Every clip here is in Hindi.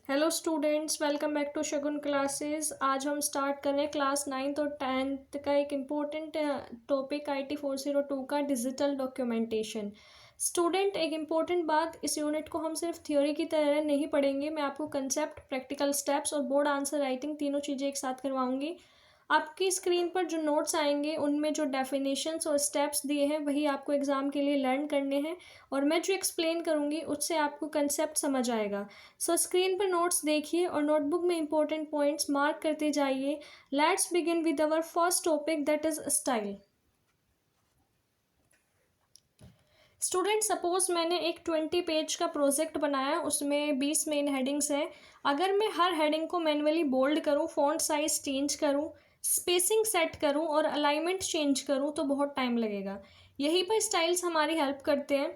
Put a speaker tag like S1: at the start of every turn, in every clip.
S1: Hello students, welcome back to Shagun classes. आज हम स्टार्ट कर रहे हैं क्लास 9th और 10th का एक इम्पोर्टेंट टॉपिक IT 402 का डिजिटल डॉक्यूमेंटेशन। स्टूडेंट, एक इम्पोर्टेंट बात, इस यूनिट को हम सिर्फ थ्योरी की तरह नहीं पढ़ेंगे। मैं आपको कंसेप्ट, प्रैक्टिकल स्टेप्स और बोर्ड आंसर राइटिंग तीनों चीज़ें एक साथ करवाऊंगी। आपकी स्क्रीन पर जो नोट्स आएंगे उनमें जो डेफिनेशंस और स्टेप्स दिए हैं वही आपको एग्ज़ाम के लिए लर्न करने हैं, और मैं जो एक्सप्लेन करूँगी उससे आपको कंसेप्ट समझ आएगा। सो स्क्रीन पर नोट्स देखिए और नोटबुक में इंपॉर्टेंट पॉइंट्स मार्क करते जाइए। Let's begin with our first topic, that is style. Student, suppose मैंने एक 20 पेज का प्रोजेक्ट बनाया, उसमें 20 मेन हेडिंग्स हैं। अगर मैं हर हेडिंग को मैन्युअली बोल्ड करूँ, फॉन्ट साइज चेंज करूँ, स्पेसिंग सेट करूँ और अलाइनमेंट चेंज करूँ तो बहुत टाइम लगेगा। यहीं पर स्टाइल्स हमारी हेल्प करते हैं।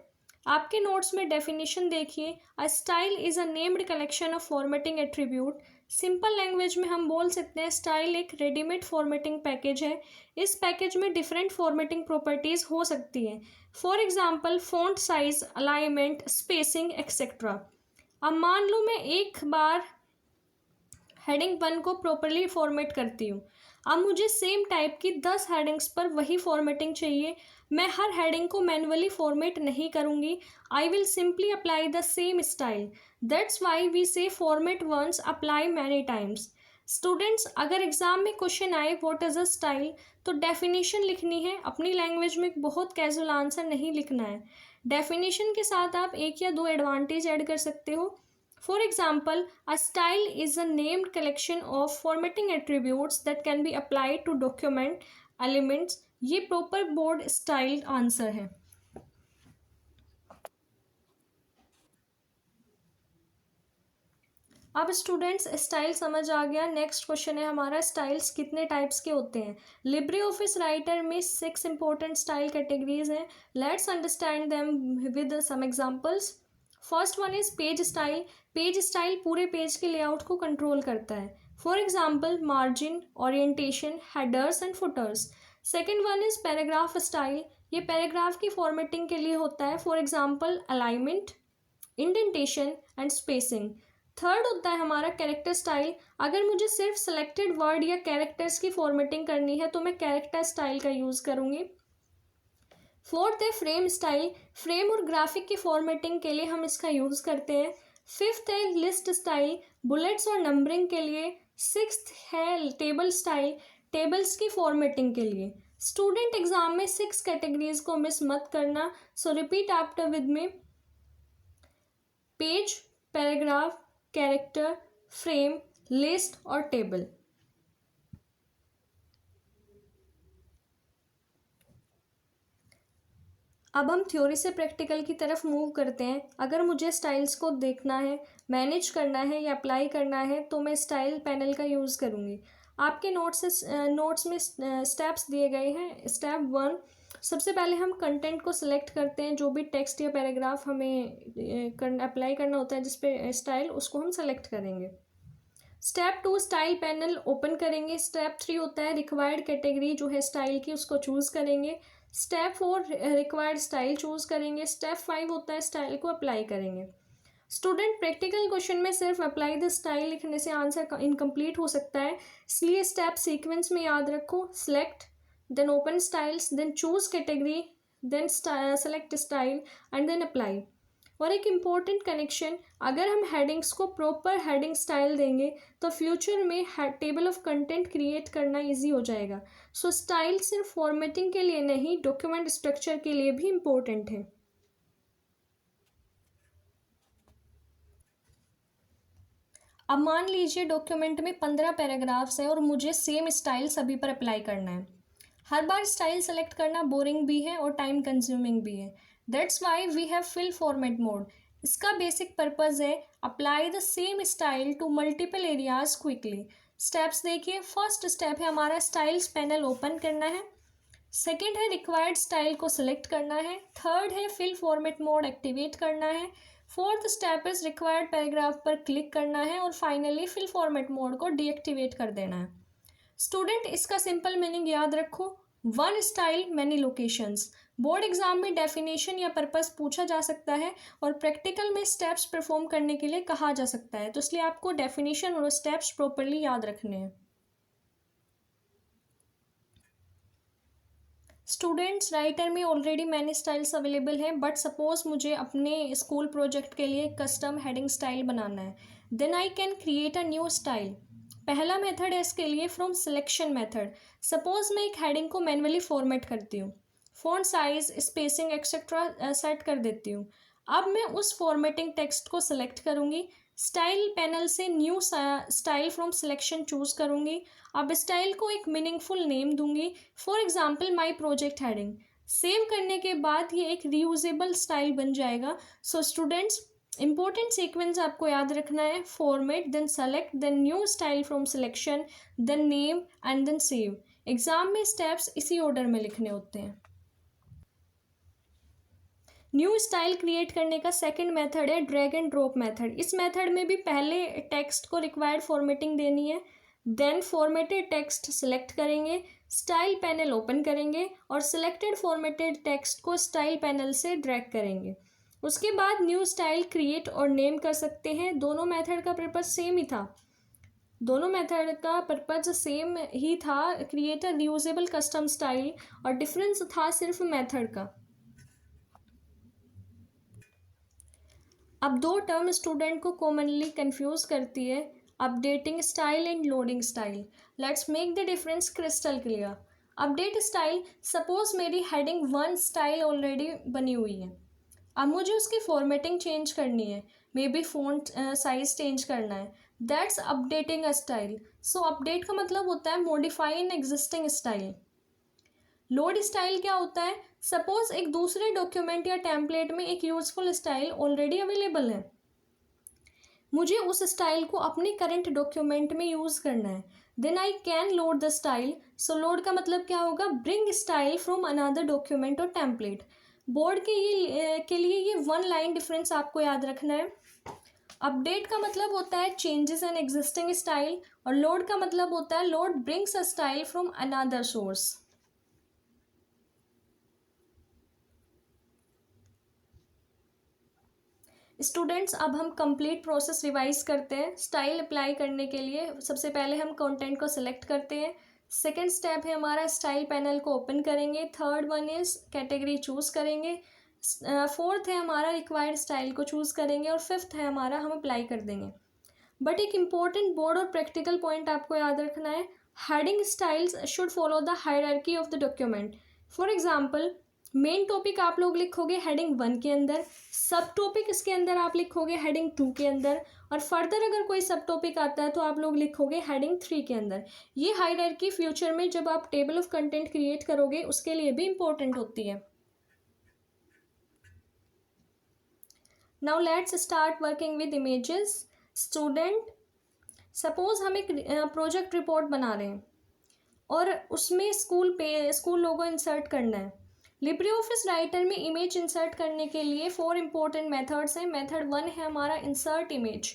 S1: आपके नोट्स में डेफिनेशन देखिए। A style is a named collection of formatting attribute. Simple language में हम बोल सकते हैं स्टाइल एक रेडीमेड फॉर्मेटिंग पैकेज है। इस पैकेज में डिफरेंट फॉर्मेटिंग प्रॉपर्टीज़ हो सकती हैं। For example, font size, alignment, spacing etcetera. अब मान लो मैं एक बार हेडिंग 1 को प्रॉपरली फॉर्मेट करती हूँ। अब मुझे सेम टाइप की 10 हेडिंग्स पर वही फॉर्मेटिंग चाहिए। मैं हर हेडिंग को मैन्युअली फॉर्मेट नहीं करूँगी। I will simply apply the same style. That's why we say format once, apply many times. Students, अगर एग्जाम में क्वेश्चन आए व्हाट इज़ अ स्टाइल, तो डेफिनेशन लिखनी है। अपनी लैंग्वेज में बहुत कैजुअल आंसर नहीं लिखना है। डेफिनेशन के साथ आप एक या दो एडवांटेज ऐड कर सकते हो। For example, a style is a named collection of formatting attributes that can be applied to document elements। ये proper board style आंसर है। अब स्टूडेंट्स, स्टाइल समझ आ गया। नेक्स्ट क्वेश्चन है हमारा, स्टाइल्स कितने टाइप्स के होते हैं। लिब्रे ऑफिस राइटर में 6 इंपॉर्टेंट स्टाइल कैटेगरीज हैं। Let's understand them with some examples. First one is page style. Page style पूरे पेज के लेआउट को कंट्रोल करता है। For example, margin, orientation, headers and footers. Second one is paragraph style. ये पैराग्राफ की फॉर्मेटिंग के लिए होता है। फॉर एग्जाम्पल, अलाइनमेंट, इंडेंटेशन एंड स्पेसिंग। थर्ड होता है हमारा कैरेक्टर स्टाइल। अगर मुझे सिर्फ सेलेक्टेड वर्ड या कैरेक्टर्स की फॉर्मेटिंग करनी है तो मैं कैरेक्टर स्टाइल का यूज़ करूँगी। फोर्थ है फ्रेम स्टाइल। फ्रेम और ग्राफिक की फॉर्मेटिंग के लिए हम इसका यूज़ करते हैं। फिफ्थ है लिस्ट स्टाइल, बुलेट्स और नंबरिंग के लिए। सिक्स्थ है टेबल स्टाइल, टेबल्स की फॉर्मेटिंग के लिए। स्टूडेंट, एग्जाम में 6 कैटेगरीज को मिस मत करना। सो repeat after with me. Page, paragraph, character, frame, list और टेबल। अब हम थ्योरी से प्रैक्टिकल की तरफ मूव करते हैं। अगर मुझे स्टाइल्स को देखना है, मैनेज करना है या अप्लाई करना है तो मैं स्टाइल पैनल का यूज़ करूँगी। आपके नोट्स में स्टेप्स दिए गए हैं। स्टेप 1, सबसे पहले हम कंटेंट को सिलेक्ट करते हैं। जो भी टेक्स्ट या पैराग्राफ हमें अप्लाई करना होता है जिस पे स्टाइल, उसको हम सेलेक्ट करेंगे। स्टेप 2, स्टाइल पैनल ओपन करेंगे। स्टेप 3 होता है रिक्वायर्ड कैटेगरी जो है स्टाइल की, उसको चूज़ करेंगे। स्टेप 4, रिक्वायर्ड स्टाइल चूज़ करेंगे। स्टेप 5 होता है स्टाइल को अप्लाई करेंगे। स्टूडेंट, प्रैक्टिकल क्वेश्चन में सिर्फ अप्लाई द स्टाइल लिखने से आंसर इनकम्प्लीट हो सकता है, इसलिए स्टेप सीक्वेंस में याद रखो। Select, then open styles, then choose category, then select style and then apply. और एक इम्पॉर्टेंट कनेक्शन, अगर हम हेडिंग्स को प्रॉपर हेडिंग स्टाइल देंगे तो फ्यूचर में टेबल ऑफ कंटेंट क्रिएट करना इजी हो जाएगा। सो स्टाइल सिर्फ फॉर्मेटिंग के लिए नहीं, डॉक्यूमेंट स्ट्रक्चर के लिए भी इम्पोर्टेंट है। अब मान लीजिए डॉक्यूमेंट में 15 पैराग्राफ्स हैं और मुझे सेम स्टाइल सभी पर अप्लाई करना है। हर बार स्टाइल सेलेक्ट करना बोरिंग भी है और टाइम कंज्यूमिंग भी है। That's why we have fill format mode. इसका बेसिक पर्पज़ है apply the same style to multiple areas quickly. Steps देखिए। फर्स्ट स्टेप है हमारा स्टाइल्स पैनल ओपन करना है। सेकेंड है रिक्वायर्ड स्टाइल को सिलेक्ट करना है। थर्ड है फिल फॉर्मेट मोड एक्टिवेट करना है। Fourth step is required paragraph पर क्लिक करना है और फाइनली फिल फॉर्मेट मोड को डीएक्टिवेट कर देना है। स्टूडेंट, इसका सिंपल मीनिंग याद रखो। One style many locations. Board exam में डेफिनेशन या पर्पस पूछा जा सकता है और प्रैक्टिकल में स्टेप्स परफॉर्म करने के लिए कहा जा सकता है, तो इसलिए आपको डेफिनेशन और स्टेप्स प्रॉपरली याद रखने हैं। स्टूडेंट्स, राइटर में ऑलरेडी मैनी स्टाइल्स अवेलेबल हैं, बट सपोज मुझे अपने स्कूल प्रोजेक्ट के लिए कस्टम हेडिंग स्टाइल बनाना है, then I can create a new style. पहला मेथड है इसके लिए फ्रॉम सिलेक्शन मेथड। सपोज मैं एक हेडिंग को मैन्युअली फॉर्मेट करती हूँ, font size, spacing etcetera set कर देती हूँ। अब मैं उस फॉर्मेटिंग टेक्स्ट को सिलेक्ट करूँगी, स्टाइल पैनल से new style from selection choose करूँगी। अब स्टाइल को एक मीनिंगफुल नेम दूंगी, for example my project heading. Save करने के बाद ये एक रीयूजेबल स्टाइल बन जाएगा। सो स्टूडेंट्स, इंपॉर्टेंट सीक्वेंस आपको याद रखना है, format, then select, then new style from selection, then name and then save. Exam में स्टेप्स इसी ऑर्डर में लिखने होते हैं। न्यू स्टाइल क्रिएट करने का सेकंड मेथड है ड्रैग एंड ड्रॉप मेथड। इस मेथड में भी पहले टेक्स्ट को रिक्वायर्ड फॉर्मेटिंग देनी है, देन फॉर्मेटेड टेक्स्ट सिलेक्ट करेंगे, स्टाइल पैनल ओपन करेंगे और सिलेक्टेड फॉर्मेटेड टेक्स्ट को स्टाइल पैनल से ड्रैग करेंगे। उसके बाद न्यू स्टाइल क्रिएट और नेम कर सकते हैं। दोनों मेथड का पर्पज सेम ही था, create a reusable custom style, और डिफरेंस था सिर्फ मेथड का। अब दो टर्म स्टूडेंट को कॉमनली कंफ्यूज करती है, updating style and loading style. Let's make the difference crystal clear. Update style, suppose मेरी हेडिंग 1 स्टाइल ऑलरेडी बनी हुई है, अब मुझे उसकी फॉर्मेटिंग चेंज करनी है, may be font size change करना है, that's updating a style. So update का मतलब होता है modify an existing style. Load style क्या होता है, सपोज एक दूसरे डॉक्यूमेंट या टेम्पलेट में एक यूजफुल स्टाइल ऑलरेडी अवेलेबल है, मुझे उस स्टाइल को अपने करंट डॉक्यूमेंट में यूज़ करना है, then I can load the style. So load का मतलब क्या होगा, bring style from another document और टेम्पलेट। बोर्ड के लिए ये वन लाइन डिफरेंस आपको याद रखना है। अपडेट का मतलब होता है चेंजेस एन एग्जिस्टिंग स्टाइल, और लोड का मतलब होता है load brings a style from another source. Students, अब हम कंप्लीट प्रोसेस रिवाइज करते हैं। स्टाइल अप्लाई करने के लिए सबसे पहले हम कंटेंट को सिलेक्ट करते हैं, सेकंड स्टेप है हमारा स्टाइल पैनल को ओपन करेंगे, third one is category choose करेंगे, फोर्थ है हमारा रिक्वायर्ड स्टाइल को चूज़ करेंगे, और फिफ्थ है हमारा हम अप्लाई कर देंगे। बट एक इम्पॉर्टेंट बोर्ड और प्रैक्टिकल पॉइंट आपको याद रखना है, heading styles should follow the hierarchy of the document. For example, main topic आप लोग लिखोगे हेडिंग 1 के अंदर, सब टॉपिक इसके अंदर आप लिखोगे हेडिंग 2 के अंदर, और फर्दर अगर कोई सब टॉपिक आता है तो आप लोग लिखोगे हेडिंग 3 के अंदर। ये हायरार्की फ्यूचर में जब आप टेबल ऑफ कंटेंट क्रिएट करोगे उसके लिए भी इम्पोर्टेंट होती है। Now let's start working with images. Student, suppose हम एक प्रोजेक्ट रिपोर्ट बना रहे हैं और उसमें स्कूल लोगो इंसर्ट करना है। लिब्रे ऑफिस राइटर में इमेज इंसर्ट करने के लिए 4 इंपॉर्टेंट मेथड्स हैं। मेथड 1 है हमारा insert image.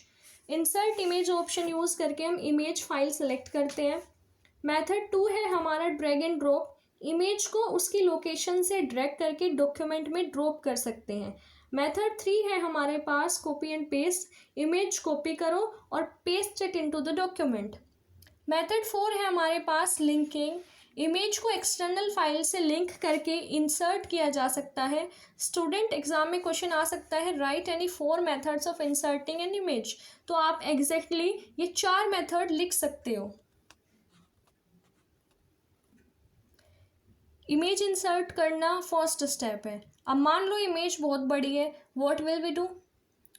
S1: Insert image option use करके हम इमेज फाइल सेलेक्ट करते हैं। मेथड 2 है हमारा ड्रैग एंड ड्रॉप। इमेज को उसकी लोकेशन से ड्रैग करके डॉक्यूमेंट में ड्रॉप कर सकते हैं। मेथड 3 है हमारे पास copy and paste. Image copy करो और paste it into the document. Method 4 है हमारे पास लिंकिंग। इमेज को एक्सटर्नल फाइल से लिंक करके इंसर्ट किया जा सकता है। स्टूडेंट, एग्जाम में क्वेश्चन आ सकता है write any 4 methods of inserting an image, तो आप एग्जैक्टली ये 4 मेथड लिख सकते हो। इमेज इंसर्ट करना फर्स्ट स्टेप है। अब मान लो इमेज बहुत बड़ी है, what will we do,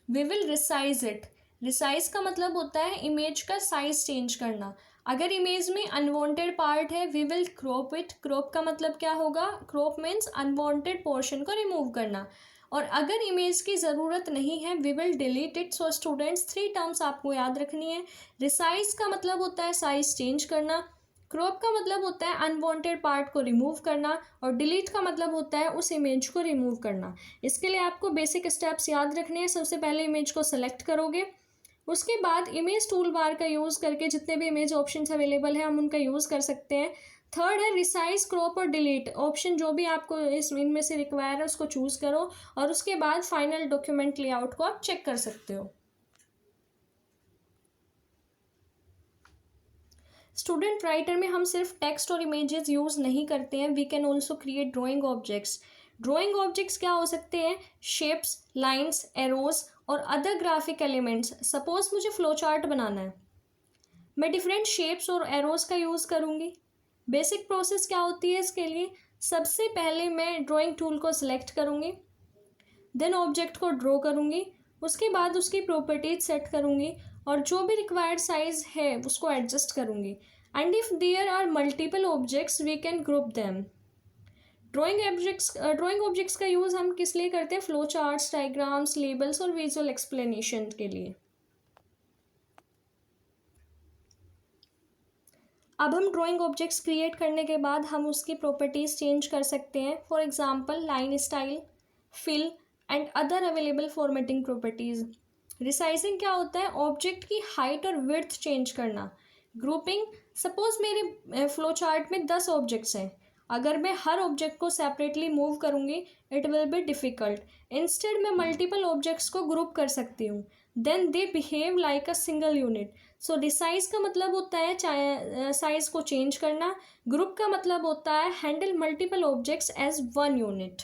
S1: we will resize it. Resize का मतलब होता है इमेज का साइज चेंज करना। अगर इमेज में अनवांटेड पार्ट है, we will crop it. Crop का मतलब क्या होगा, क्रॉप मीन्स अनवांटेड पोर्शन को रिमूव करना। और अगर इमेज की ज़रूरत नहीं है, we will delete it. So students, 3 terms आपको याद रखनी है। रिसाइज का मतलब होता है साइज चेंज करना, क्रॉप का मतलब होता है अनवांटेड पार्ट को रिमूव करना, और डिलीट का मतलब होता है उस इमेज को रिमूव करना। इसके लिए आपको बेसिक स्टेप्स याद रखने हैं। सबसे पहले इमेज को सेलेक्ट करोगे, उसके बाद इमेज टूल बार का यूज़ करके जितने भी इमेज ऑप्शंस अवेलेबल हैं हम उनका यूज़ कर सकते हैं। थर्ड है रिसाइज, क्रॉप और डिलीट। ऑप्शन जो भी आपको इनमें से रिक्वायर है उसको चूज़ करो और उसके बाद फाइनल डॉक्यूमेंट लेआउट को आप चेक कर सकते हो। स्टूडेंट राइटर में हम सिर्फ टेक्स्ट और इमेजेस यूज़ नहीं करते हैं, we can also create drawing objects. Drawing objects क्या हो सकते हैं? शेप्स, लाइन्स, एरोज और अदर ग्राफिक एलिमेंट्स। सपोज मुझे फ्लो चार्ट बनाना है, मैं डिफरेंट शेप्स और एरोज का यूज़ करूँगी। बेसिक प्रोसेस क्या होती है इसके लिए? सबसे पहले मैं ड्राइंग टूल को सिलेक्ट करूँगी, देन ऑब्जेक्ट को ड्रॉ करूँगी, उसके बाद उसकी प्रॉपर्टीज सेट करूँगी और जो भी रिक्वायर्ड साइज है उसको एडजस्ट करूँगी। And if there are multiple objects we can group them. Drawing objects का यूज़ हम किस लिए करते हैं? फ्लो चार्ट्स, डायग्राम्स, लेबल्स और विजुअल एक्सप्लेनेशन के लिए। अब हम ड्राइंग ऑब्जेक्ट्स क्रिएट करने के बाद हम उसकी प्रॉपर्टीज़ चेंज कर सकते हैं। For example line style, fill and other available formatting properties. Resizing क्या होता है? ऑब्जेक्ट की हाइट और विड्थ चेंज करना। ग्रुपिंग, सपोज मेरे फ्लो चार्ट में 10 ऑब्जेक्ट्स हैं, अगर मैं हर ऑब्जेक्ट को सेपरेटली मूव करूँगी it will be difficult. Instead मैं मल्टीपल ऑब्जेक्ट्स को ग्रुप कर सकती हूँ, then they behave like a single unit. So resize का मतलब होता है साइज को चेंज करना, ग्रुप का मतलब होता है handle multiple objects as one unit.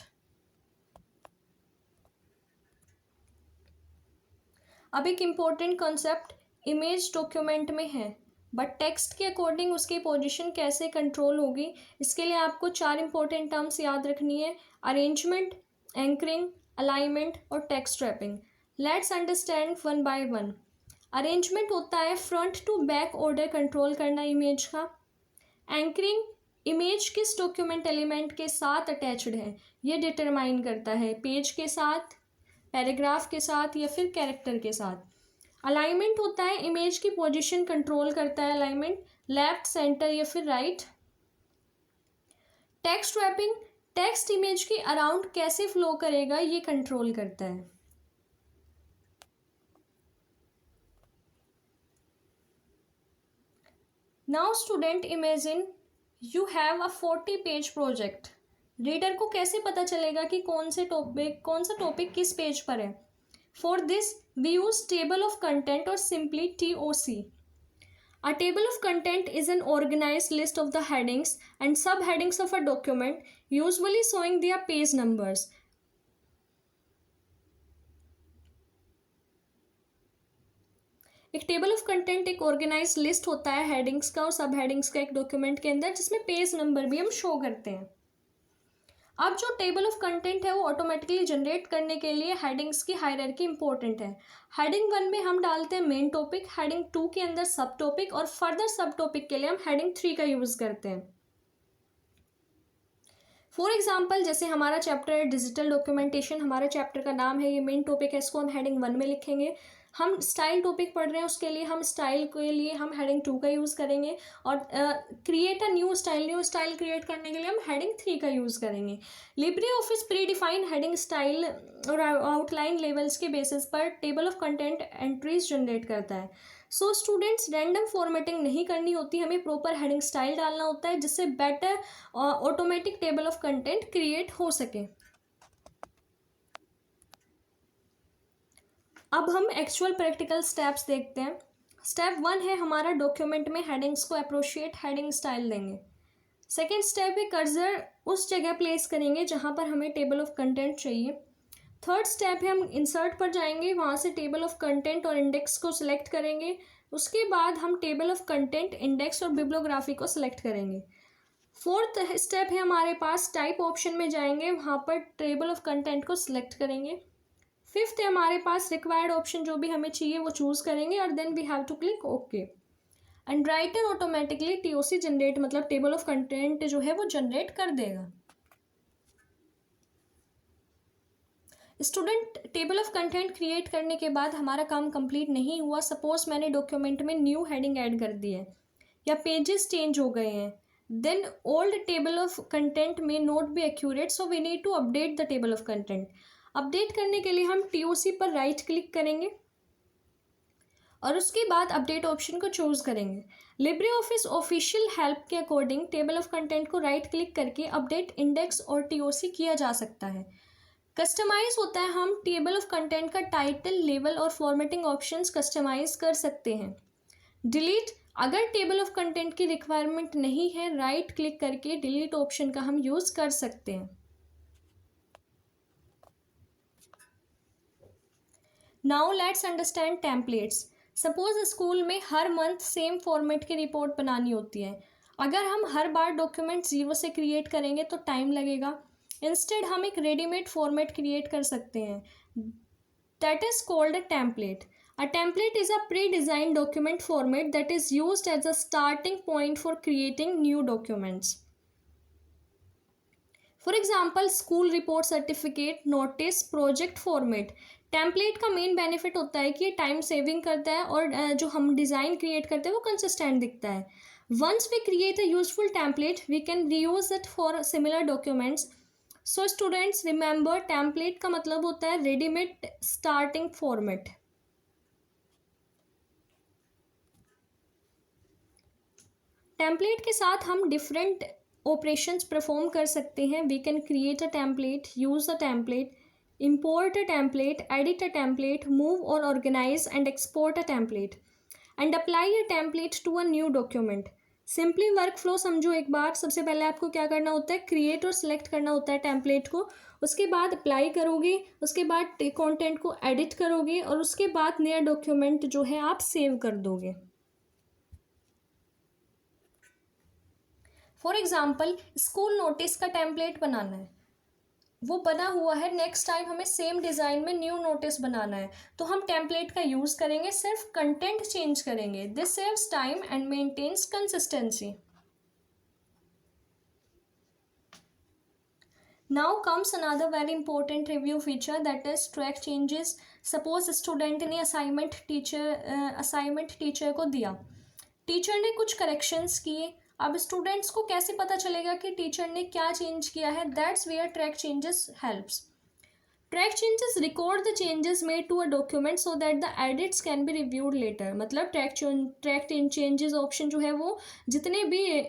S1: अब एक इम्पोर्टेंट कॉन्सेप्ट इमेज डॉक्यूमेंट में है बट टेक्स्ट के अकॉर्डिंग उसकी पोजीशन कैसे कंट्रोल होगी, इसके लिए आपको 4 इंपॉर्टेंट टर्म्स याद रखनी है: अरेंजमेंट, एंकरिंग, अलाइनमेंट और text wrapping. Let's understand one by one. Arrangement होता है front to back order control करना इमेज का। एंकरिंग, इमेज किस डॉक्यूमेंट एलिमेंट के साथ अटैच्ड है ये डिटरमाइन करता है, पेज के साथ, पैराग्राफ के साथ या फिर कैरेक्टर के साथ। अलाइनमेंट होता है इमेज की पोजीशन कंट्रोल करता है, अलाइनमेंट लेफ्ट, सेंटर या फिर right. Text wrapping, text image के अराउंड कैसे फ्लो करेगा ये कंट्रोल करता है। Now student, imagine you have a 40 page project. Reader को कैसे पता चलेगा कि कौन सा टॉपिक किस पेज पर है? For this we use table of content और simply TOC। A table of content is an organized list of the headings and subheadings of a document, usually showing their page numbers. एक टेबल ऑफ कंटेंट एक ऑर्गेनाइज लिस्ट होता है हेडिंग्स का और सब हेडिंग्स का एक डॉक्यूमेंट के अंदर, जिसमें पेज नंबर भी हम शो करते हैं। अब जो टेबल ऑफ कंटेंट है वो ऑटोमेटिकली जनरेट करने के लिए हेडिंग्स की हायरार्की इंपॉर्टेंट है। हेडिंग 1 में हम डालते हैं मेन टॉपिक, हेडिंग 2 के अंदर सब टॉपिक और फर्दर सब टॉपिक के लिए हम हेडिंग 3 का यूज़ करते हैं। फॉर एग्जाम्पल, जैसे हमारा चैप्टर है डिजिटल डॉक्यूमेंटेशन, हमारा चैप्टर का नाम है, ये मेन टॉपिक है, इसको हम हेडिंग 1 में लिखेंगे। हम स्टाइल टॉपिक पढ़ रहे हैं, उसके लिए हम स्टाइल के लिए हम हेडिंग 2 का यूज़ करेंगे और create a new style create करने के लिए हम हेडिंग 3 का यूज़ करेंगे। Libre office pre define heading style और आउटलाइन लेवल्स के बेसिस पर table of content entries generate करता है। सो स्टूडेंट्स, रैंडम फॉर्मेटिंग नहीं करनी होती, हमें प्रॉपर हेडिंग स्टाइल डालना होता है जिससे better automatic table of content create हो सके। अब हम एक्चुअल प्रैक्टिकल स्टेप्स देखते हैं। स्टेप 1 है हमारा डॉक्यूमेंट में हेडिंग्स को अप्रोशिएट हेडिंग स्टाइल देंगे। सेकेंड स्टेप है कर्सर उस जगह प्लेस करेंगे जहाँ पर हमें टेबल ऑफ कंटेंट चाहिए। थर्ड स्टेप है हम इंसर्ट पर जाएंगे, वहाँ से टेबल ऑफ कंटेंट और इंडेक्स को सिलेक्ट करेंगे। उसके बाद हम टेबल ऑफ कंटेंट, इंडेक्स और बिब्लियोग्राफी को सिलेक्ट करेंगे। फोर्थ स्टेप है हमारे पास टाइप ऑप्शन में जाएंगे, वहाँ पर टेबल ऑफ कंटेंट को सिलेक्ट करेंगे। फिफ्थ है हमारे पास रिक्वायर्ड ऑप्शन जो भी हमें चाहिए वो चूज़ करेंगे और then we have to click okay. And Writer automatically TOC generate, मतलब टेबल ऑफ कंटेंट जो है वो जनरेट कर देगा। Student, table of content create करने के बाद हमारा काम कंप्लीट नहीं हुआ। सपोज मैंने डॉक्यूमेंट में न्यू हेडिंग ऐड कर दी है या पेजेस चेंज हो गए हैं, then old table of content में not be accurate, so we need to update the table of content. Update करने के लिए हम TOC पर राइट क्लिक करेंगे और उसके बाद अपडेट ऑप्शन को चूज़ करेंगे। लिब्रे ऑफिस ऑफिशियल हेल्प के अकॉर्डिंग टेबल ऑफ कंटेंट को राइट क्लिक करके अपडेट, इंडेक्स और टीओसी किया जा सकता है। कस्टमाइज होता है, हम टेबल ऑफ कंटेंट का टाइटल, लेवल और फॉर्मेटिंग ऑप्शंस कस्टमाइज कर सकते हैं। डिलीट, अगर टेबल ऑफ कंटेंट की रिक्वायरमेंट नहीं है, राइट क्लिक करके डिलीट ऑप्शन का हम यूज़ कर सकते हैं। Now let's understand templates. Suppose school में हर मंथ सेम फॉर्मेट की रिपोर्ट बनानी होती है। अगर हम हर बार डॉक्यूमेंट ज़ीरो से क्रिएट करेंगे तो टाइम लगेगा। इंस्टेड हम एक रेडीमेड फॉर्मेट क्रिएट कर सकते हैं, that is called a template. A template is a pre-designed document format that is used as a starting point for creating new documents. For example, school report, certificate, notice, project format. Template का मेन बेनिफिट होता है कि ये टाइम सेविंग करता है और जो हम डिज़ाइन क्रिएट करते हैं वो कंसिस्टेंट दिखता है। Once we create a useful template we can reuse it for similar documents. So students remember, template का मतलब होता है रेडीमेड स्टार्टिंग फॉर्मेट। टेम्पलेट के साथ हम डिफरेंट ऑपरेशंस परफॉर्म कर सकते हैं। We can create a template, use a template, import a template, edit a template, move or organize and export a template, and apply a template to a new document. Simply work flow समझो एक बार। सबसे पहले आपको क्या करना होता है, क्रिएट और सिलेक्ट करना होता है टेम्पलेट को, उसके बाद अप्लाई करोगे, उसके बाद कंटेंट को एडिट करोगे और उसके बाद नया डॉक्यूमेंट जो है आप सेव कर दोगे। फॉर एग्जाम्पल, स्कूल नोटिस का टेम्पलेट बनाना है, वो बना हुआ है, नेक्स्ट टाइम हमें सेम डिज़ाइन में न्यू नोटिस बनाना है तो हम टेम्पलेट का यूज़ करेंगे, सिर्फ कंटेंट चेंज करेंगे। This saves time and maintains consistency. Now comes another very important review feature, that is track changes. Suppose student ने असाइनमेंट टीचर को दिया, टीचर ने कुछ करेक्शंस किए, अब स्टूडेंट्स को कैसे पता चलेगा कि टीचर ने क्या चेंज किया है? That's where track changes helps. Track changes record the changes made to a document so that the edits can be reviewed later. मतलब ट्रैक चेंजेस ऑप्शन जो है वो जितने भी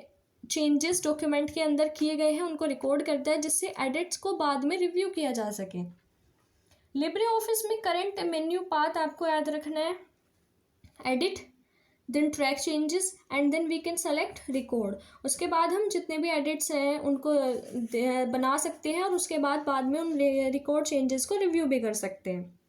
S1: चेंजेस डॉक्यूमेंट के अंदर किए गए हैं उनको रिकॉर्ड करता है, जिससे एडिट्स को बाद में रिव्यू किया जा सके। लिब्रे ऑफिस में करंट मेन्यू पाथ आपको याद रखना है, edit, then track changes and then we can select record. उसके बाद हम जितने भी एडिट्स हैं उनको बना सकते हैं और उसके बाद में उन रिकॉर्ड चेंजेस को रिव्यू भी कर सकते हैं।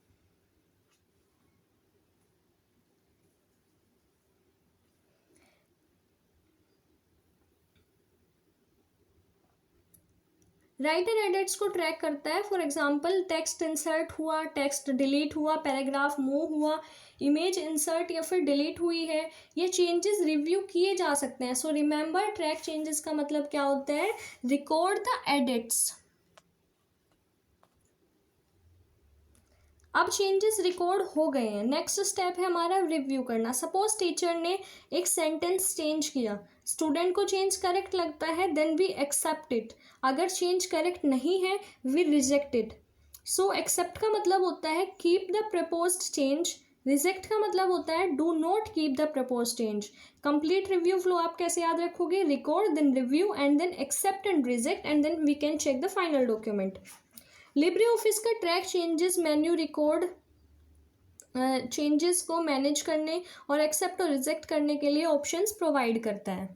S1: राइटर एडिट्स को ट्रैक करता है। फॉर एग्जांपल, टेक्स्ट इंसर्ट हुआ, टेक्स्ट डिलीट हुआ, पैराग्राफ मूव हुआ, इमेज इंसर्ट या फिर डिलीट हुई है, ये चेंजेस रिव्यू किए जा सकते हैं। सो रिमेंबर, ट्रैक चेंजेस का मतलब क्या होता है, रिकॉर्ड द एडिट्स। अब चेंजेस रिकॉर्ड हो गए हैं, नेक्स्ट स्टेप है हमारा रिव्यू करना। सपोज टीचर ने एक सेंटेंस चेंज किया, स्टूडेंट को चेंज करेक्ट लगता है, देन वी एक्सेप्ट इट। अगर चेंज करेक्ट नहीं है, we reject it. So accept का मतलब होता है keep the proposed change, reject का मतलब होता है do not keep the proposed change. Complete review flow आप कैसे याद रखोगे, record, then review and then accept and reject and then we can check the final document. Libre office का track changes menu record changes को मैनेज करने और एक्सेप्ट और रिजेक्ट करने के लिए ऑप्शंस प्रोवाइड करता है।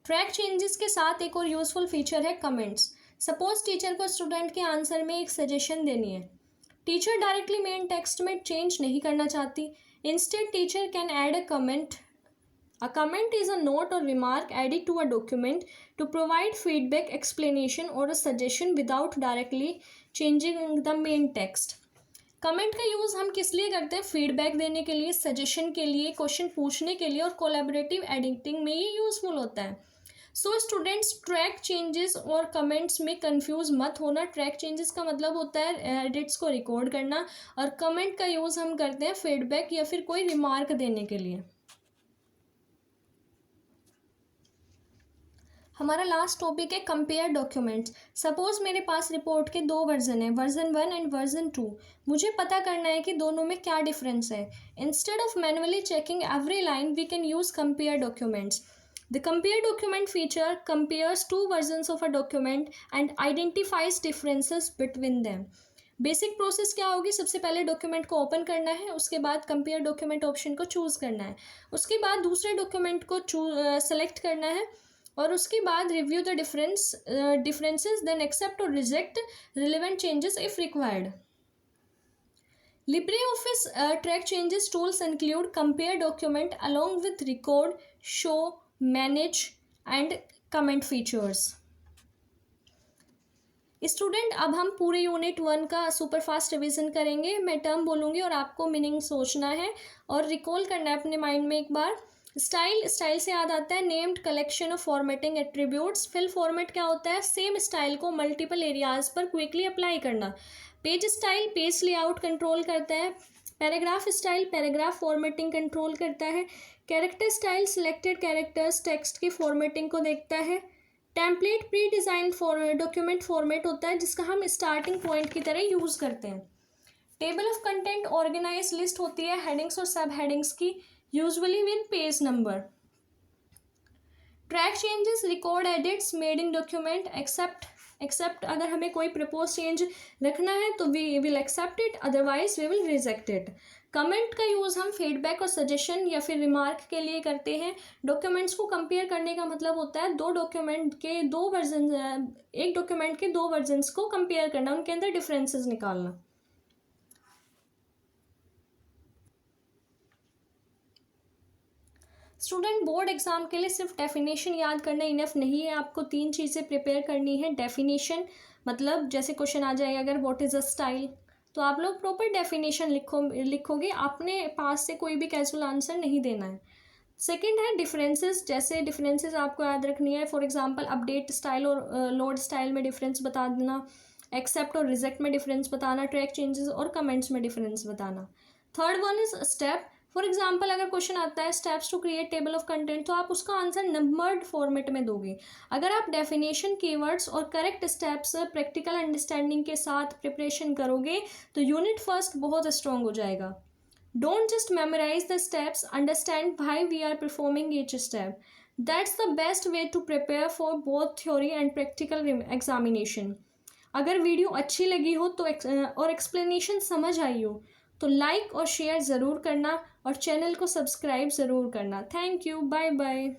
S1: ट्रैक चेंजेस के साथ एक और यूजफुल फीचर है कमेंट्स। सपोज टीचर को स्टूडेंट के आंसर में एक सजेशन देनी है, टीचर डायरेक्टली मेन टेक्स्ट में चेंज नहीं करना चाहती, instead teacher can add a comment. A comment is a note or remark added to a document to provide feedback, explanation or a suggestion without directly changing the main text. Comment का यूज़ हम किस लिए करते हैं, फीडबैक देने के लिए, सजेशन के लिए, क्वेश्चन पूछने के लिए और कोलैबोरेटिव एडिटिंग में ये यूज़फुल होता है। सो स्टूडेंट्स, ट्रैक चेंजेस और कमेंट्स में कंफ्यूज मत होना। ट्रैक चेंजेस का मतलब होता है एडिट्स को रिकॉर्ड करना और कमेंट का यूज़ हम करते हैं फीडबैक या फिर कोई रिमार्क देने के लिए। हमारा लास्ट टॉपिक है कंपेयर डॉक्यूमेंट्स। सपोज मेरे पास रिपोर्ट के 2 वर्जन है, वर्जन 1 एंड वर्जन 2। मुझे पता करना है कि दोनों में क्या डिफरेंस है। Instead of manually checking every line we can use compare documents. The compare document feature compares 2 versions of a document and identifies differences between them. Basic process क्या होगी, सबसे पहले डॉक्यूमेंट को ओपन करना है, उसके बाद कंपेयर डॉक्यूमेंट ऑप्शन को चूज़ करना है, उसके बाद दूसरे डॉक्यूमेंट को सेलेक्ट करना है और उसके बाद review the differences then accept और reject relevant changes if required. LibreOffice track changes tools include compare document along with record, show, manage and comment features। Student अब हम पूरे यूनिट 1 का सुपर फास्ट रिवीजन करेंगे। मैं टर्म बोलूँगी और आपको मीनिंग सोचना है और रिकॉल करना है अपने माइंड में एक बार। स्टाइल से याद आता है named collection of formatting attributes. Fill format क्या होता है, सेम स्टाइल को मल्टीपल एरियाज पर क्विकली अप्लाई करना। Page style page layout control करता है। Paragraph style paragraph formatting control करता है। Character style selected characters text की फॉर्मेटिंग को देखता है। Template pre design document format होता है जिसका हम स्टार्टिंग पॉइंट की तरह यूज़ करते हैं। Table of content organize list होती है हेडिंग्स और सब हेडिंग्स की, usually with page number. Track changes record edits made in document accept अगर हमें कोई प्रपोज चेंज रखना है तो we will accept it, otherwise we will reject it. Comment का यूज़ हम फीडबैक और सजेशन या फिर रिमार्क के लिए करते हैं। डॉक्यूमेंट्स को कंपेयर करने का मतलब होता है एक डॉक्यूमेंट के 2 वर्जन्स को कंपेयर करना, उनके अंदर डिफरेंसेस निकालना। स्टूडेंट बोर्ड एग्जाम के लिए सिर्फ डेफिनेशन याद करना इनफ नहीं है, आपको 3 चीज़ें प्रिपेयर करनी है। डेफिनेशन मतलब जैसे क्वेश्चन आ जाए अगर व्हाट इज़ अ स्टाइल, तो आप लोग प्रॉपर डेफिनेशन लिखोगे, आपने पास से कोई भी कैजुअल आंसर नहीं देना है। सेकंड है डिफरेंसेस, जैसे डिफरेंसेस आपको याद रखनी है। फॉर एग्जांपल अपडेट स्टाइल और लोड स्टाइल में डिफरेंस बता देना, एक्सेप्ट और रिजेक्ट में डिफरेंस बताना, ट्रैक चेंजेस और कमेंट्स में डिफरेंस बताना। Third one is step. For example अगर क्वेश्चन आता है steps to create table of content, तो आप उसका आंसर नंबर्ड फॉर्मेट में दोगे। अगर आप डेफिनेशन, कीवर्ड्स और करेक्ट स्टेप्स प्रैक्टिकल अंडरस्टैंडिंग के साथ प्रिपरेशन करोगे तो यूनिट फर्स्ट बहुत स्ट्रॉन्ग हो जाएगा। Don't just memorize the steps, understand why we are performing each step. That's the best way to prepare for both theory and practical examination. अगर वीडियो अच्छी लगी हो तो और एक्सप्लेनेशन समझ आई हो तो लाइक और शेयर ज़रूर करना और चैनल को सब्सक्राइब ज़रूर करना। Thank you, bye bye.